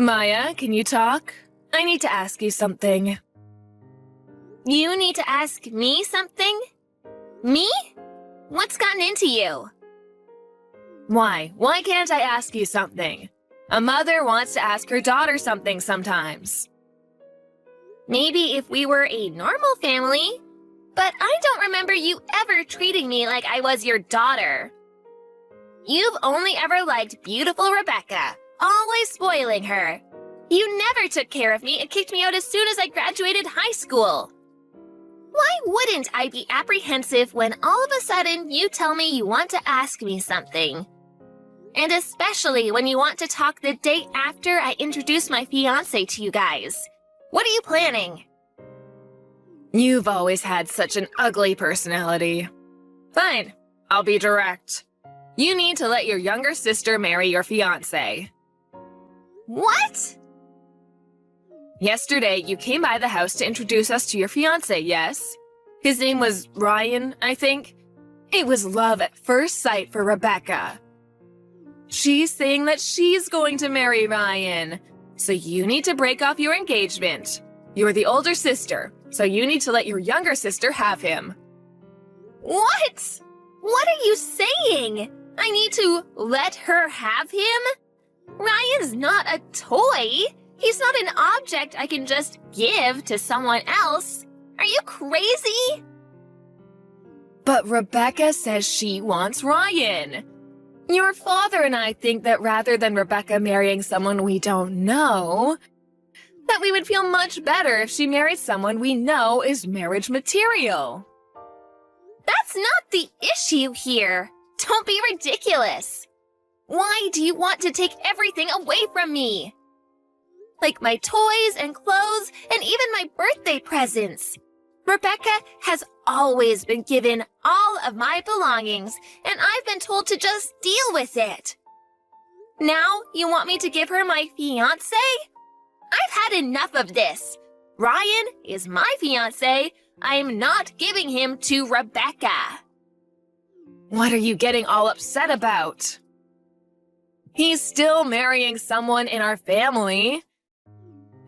Maya, can you talk? I need to ask you something. You need to ask me something? Me? What's gotten into you? Why? Why can't I ask you something? A mother wants to ask her daughter something sometimes. Maybe if we were a normal family, but I don't remember you ever treating me like I was your daughter. You've only ever liked beautiful Rebecca, always spoiling her. You never took care of me and kicked me out as soon as I graduated high school. Why wouldn't I be apprehensive when all of a sudden you tell me you want to ask me something? And especially when you want to talk the day after I introduce my fiancé to you guys. What are you planning? You've always had such an ugly personality. Fine, I'll be direct. You need to let your younger sister marry your fiancé. What? Yesterday, you came by the house to introduce us to your fiancé, yes? His name was Ryan, I think. It was love at first sight for Rebecca. She's saying that she's going to marry Ryan, so you need to break off your engagement. You're the older sister, so you need to let your younger sister have him. What? What are you saying? I need to let her have him? Ryan's not a toy. He's not an object I can just give to someone else. Are you crazy? But Rebecca says she wants Ryan. Your father and I think that rather than Rebecca marrying someone we don't know, that we would feel much better if she married someone we know is marriage material. That's not the issue here. Don't be ridiculous. Why do you want to take everything away from me? Like my toys and clothes and even my birthday presents. Rebecca has always been given all of my belongings, and I've been told to just deal with it. Now you want me to give her my fiancé? I've had enough of this. Ryan is my fiancé. I'm not giving him to Rebecca. What are you getting all upset about? He's still marrying someone in our family.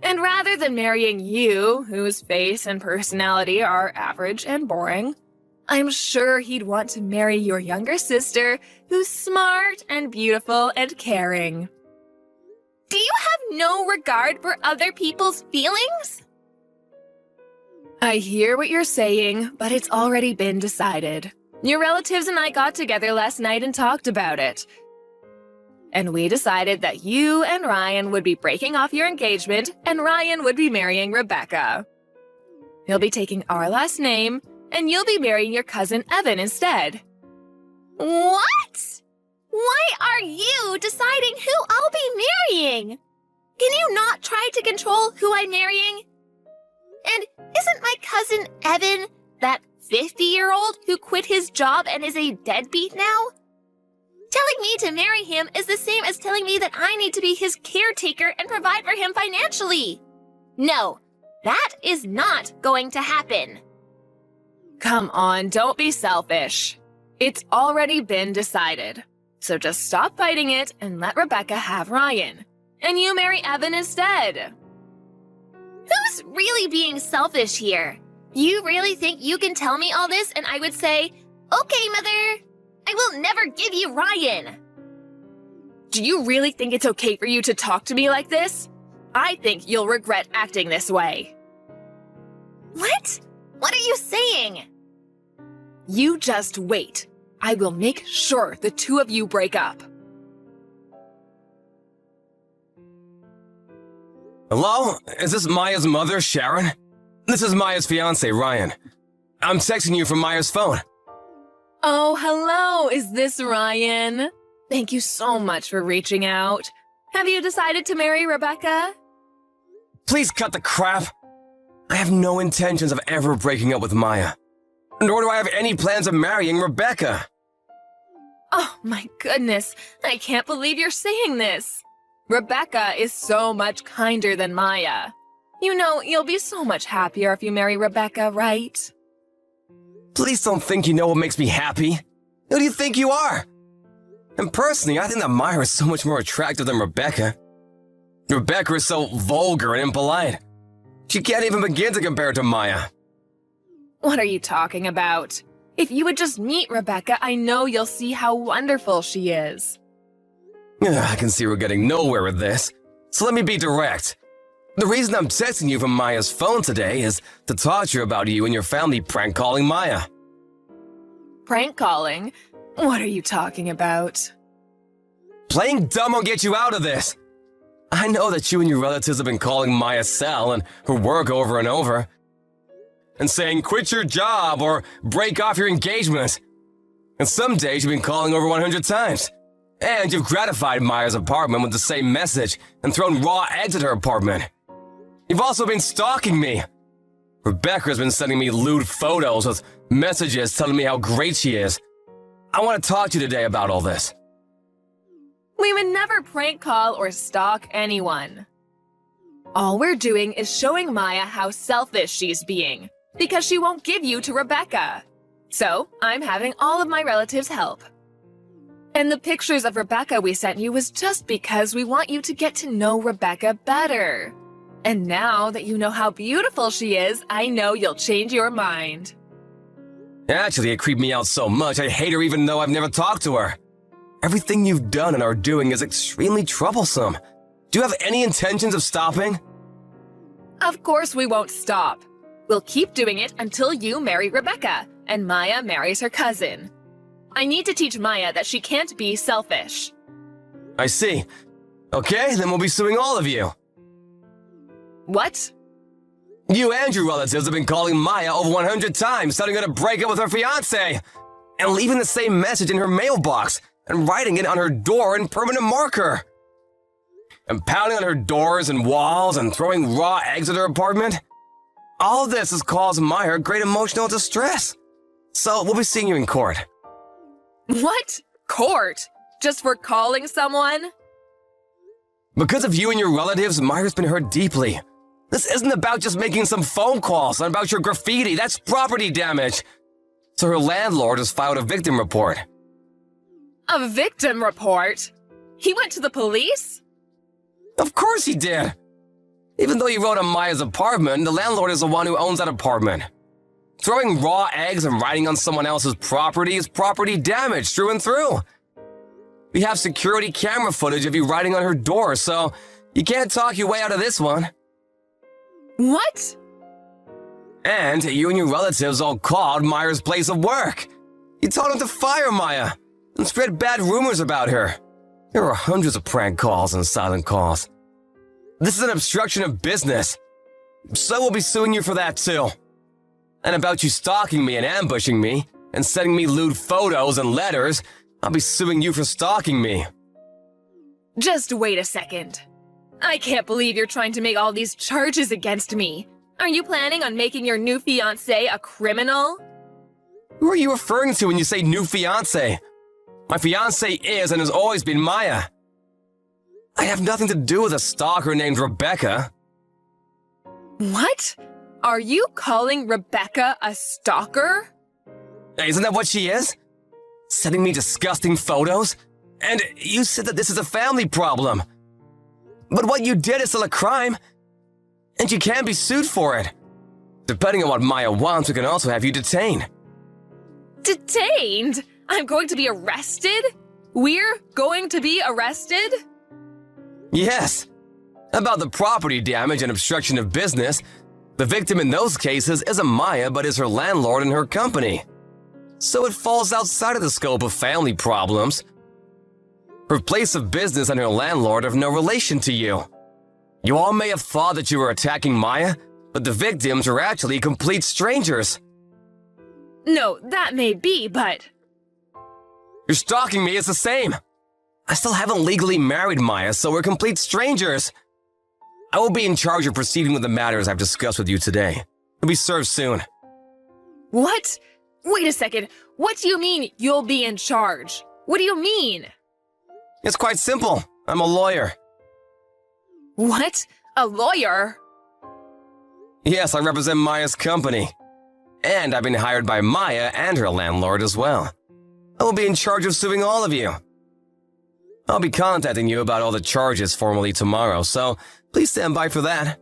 And rather than marrying you, whose face and personality are average and boring, I'm sure he'd want to marry your younger sister, who's smart and beautiful and caring. Do you have no regard for other people's feelings? I hear what you're saying, but it's already been decided. Your relatives and I got together last night and talked about it. And we decided that you and Ryan would be breaking off your engagement and Ryan would be marrying Rebecca. He'll be taking our last name and you'll be marrying your cousin Evan instead. What? Why are you deciding who I'll be marrying? Can you not try to control who I'm marrying? And isn't my cousin Evan that 50-year-old who quit his job and is a deadbeat now? Telling me to marry him is the same as telling me that I need to be his caretaker and provide for him financially. No, that is not going to happen. Come on, don't be selfish. It's already been decided. So just stop fighting it and let Rebecca have Ryan. And you marry Evan instead. Who's really being selfish here? You really think you can tell me all this and I would say, okay, mother, I will never give you Ryan. Do you really think it's okay for you to talk to me like this? I think you'll regret acting this way. What? What are you saying? You just wait. I will make sure the two of you break up. Hello? Is this Maya's mother, Sharon? This is Maya's fiancé, Ryan. I'm texting you from Maya's phone. Oh, hello. Is this Ryan? Thank you so much for reaching out. Have you decided to marry Rebecca? Please cut the crap. I have no intentions of ever breaking up with Maya. Nor do I have any plans of marrying Rebecca. Oh my goodness. I can't believe you're saying this. Rebecca is so much kinder than Maya. You know, you'll be so much happier if you marry Rebecca, right? Please don't think you know what makes me happy. Who do you think you are? And personally, I think that Maya is so much more attractive than Rebecca. Rebecca is so vulgar and impolite. She can't even begin to compare to Maya. What are you talking about? If you would just meet Rebecca, I know you'll see how wonderful she is. I can see we're getting nowhere with this, so let me be direct. The reason I'm texting you from Maya's phone today is to talk to you about you and your family prank calling Maya. Prank calling? What are you talking about? Playing dumb won't get you out of this. I know that you and your relatives have been calling Maya's cell and her work over and over, and saying quit your job or break off your engagement. And some days you've been calling over 100 times. And you've gratified Maya's apartment with the same message and thrown raw eggs at her apartment. You've also been stalking me. Rebecca's been sending me lewd photos with messages telling me how great she is. I want to talk to you today about all this. We would never prank call or stalk anyone. All we're doing is showing Maya how selfish she's being, because she won't give you to Rebecca. So, I'm having all of my relatives help. And the pictures of Rebecca we sent you was just because we want you to get to know Rebecca better. And now that you know how beautiful she is, I know you'll change your mind. Actually, it creeped me out so much I hate her even though I've never talked to her. Everything you've done and are doing is extremely troublesome. Do you have any intentions of stopping? Of course we won't stop. We'll keep doing it until you marry Rebecca and Maya marries her cousin. I need to teach Maya that she can't be selfish. I see. Okay, then we'll be suing all of you. What? You and your relatives have been calling Maya over 100 times, telling her to break up with her fiancé, and leaving the same message in her mailbox, and writing it on her door in permanent marker. And pounding on her doors and walls and throwing raw eggs at her apartment. All this has caused Maya great emotional distress. So we'll be seeing you in court. What? Court? Just for calling someone? Because of you and your relatives, Maya's been hurt deeply. This isn't about just making some phone calls and about your graffiti. That's property damage. So her landlord has filed a victim report. A victim report? He went to the police? Of course he did. Even though he wrote on Maya's apartment, the landlord is the one who owns that apartment. Throwing raw eggs and writing on someone else's property is property damage through and through. We have security camera footage of you writing on her door, so you can't talk your way out of this one. What? And you and your relatives all called Maya's place of work. You told them to fire Maya and spread bad rumors about her. There are hundreds of prank calls and silent calls. This is an obstruction of business. So we'll be suing you for that too. And about you stalking me and ambushing me and sending me lewd photos and letters, I'll be suing you for stalking me. Just wait a second. I can't believe you're trying to make all these charges against me. Are you planning on making your new fiancé a criminal? Who are you referring to when you say new fiancé? My fiancé is and has always been Maya. I have nothing to do with a stalker named Rebecca. What? Are you calling Rebecca a stalker? Isn't that what she is? Sending me disgusting photos? And you said that this is a family problem. But what you did is still a crime. And you can be sued for it. Depending on what Maya wants, we can also have you detained. Detained? I'm going to be arrested? We're going to be arrested? Yes. About the property damage and obstruction of business, the victim in those cases isn't Maya but is her landlord and her company. So it falls outside of the scope of family problems. Her place of business and her landlord have no relation to you. You all may have thought that you were attacking Maya, but the victims are actually complete strangers. No, that may be, but... You're stalking me, it's the same. I still haven't legally married Maya, so we're complete strangers. I will be in charge of proceeding with the matters I've discussed with you today. You'll be served soon. What? Wait a second. What do you mean, you'll be in charge? What do you mean? It's quite simple. I'm a lawyer. What? A lawyer? Yes, I represent Maya's company. And I've been hired by Maya and her landlord as well. I will be in charge of suing all of you. I'll be contacting you about all the charges formally tomorrow, so please stand by for that.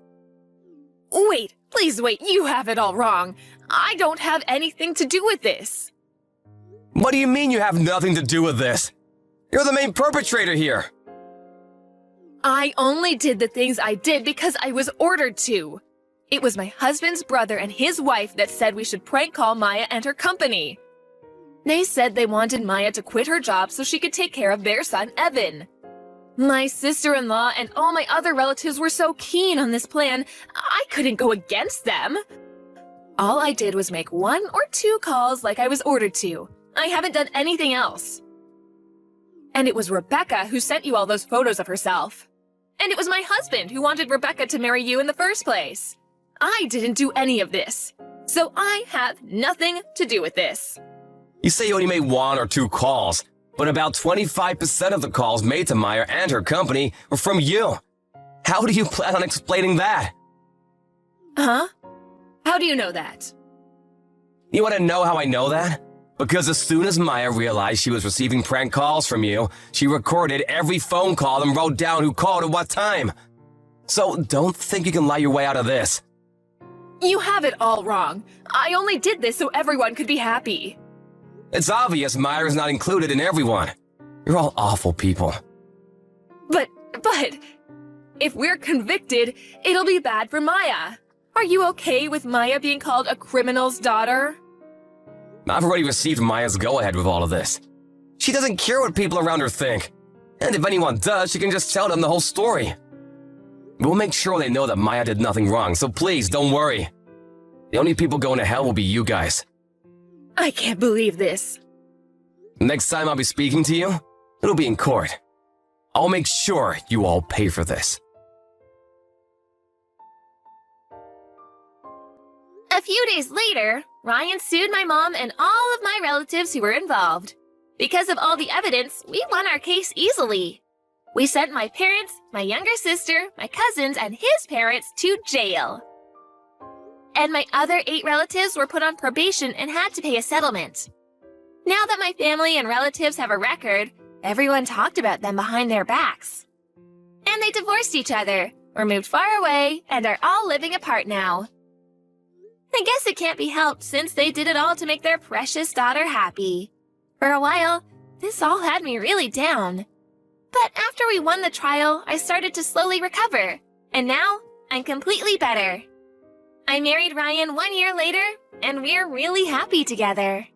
Wait, please wait, you have it all wrong. I don't have anything to do with this. What do you mean you have nothing to do with this? You're the main perpetrator here. I only did the things I did because I was ordered to. It was my husband's brother and his wife that said we should prank call Maya and her company. They said they wanted Maya to quit her job so she could take care of their son, Evan. My sister-in-law and all my other relatives were so keen on this plan, I couldn't go against them. All I did was make 1 or 2 calls like I was ordered to. I haven't done anything else. And it was Rebecca who sent you all those photos of herself. And it was my husband who wanted Rebecca to marry you in the first place. I didn't do any of this. So I have nothing to do with this. You say you only made 1 or 2 calls, but about 25% of the calls made to Maya and her company were from you. How do you plan on explaining that? Huh? How do you know that? You want to know how I know that? Because as soon as Maya realized she was receiving prank calls from you, she recorded every phone call and wrote down who called at what time. So don't think you can lie your way out of this. You have it all wrong. I only did this so everyone could be happy. It's obvious Maya is not included in everyone. You're all awful people. But, if we're convicted, it'll be bad for Maya. Are you okay with Maya being called a criminal's daughter? I've already received Maya's go-ahead with all of this. She doesn't care what people around her think. And if anyone does, she can just tell them the whole story. We'll make sure they know that Maya did nothing wrong, so please don't worry. The only people going to hell will be you guys. I can't believe this. Next time I'll be speaking to you, it'll be in court. I'll make sure you all pay for this. A few days later, Ryan sued my mom and all of my relatives who were involved. Because of all the evidence, we won our case easily. We sent my parents, my younger sister, my cousins, and his parents to jail. And my other 8 relatives were put on probation and had to pay a settlement. Now that my family and relatives have a record, everyone talked about them behind their backs. And they divorced each other, or moved far away, and are all living apart now. I guess it can't be helped since they did it all to make their precious daughter happy. For a while, this all had me really down. But after we won the trial, I started to slowly recover, and now I'm completely better. I married Ryan 1 year later, and we're really happy together.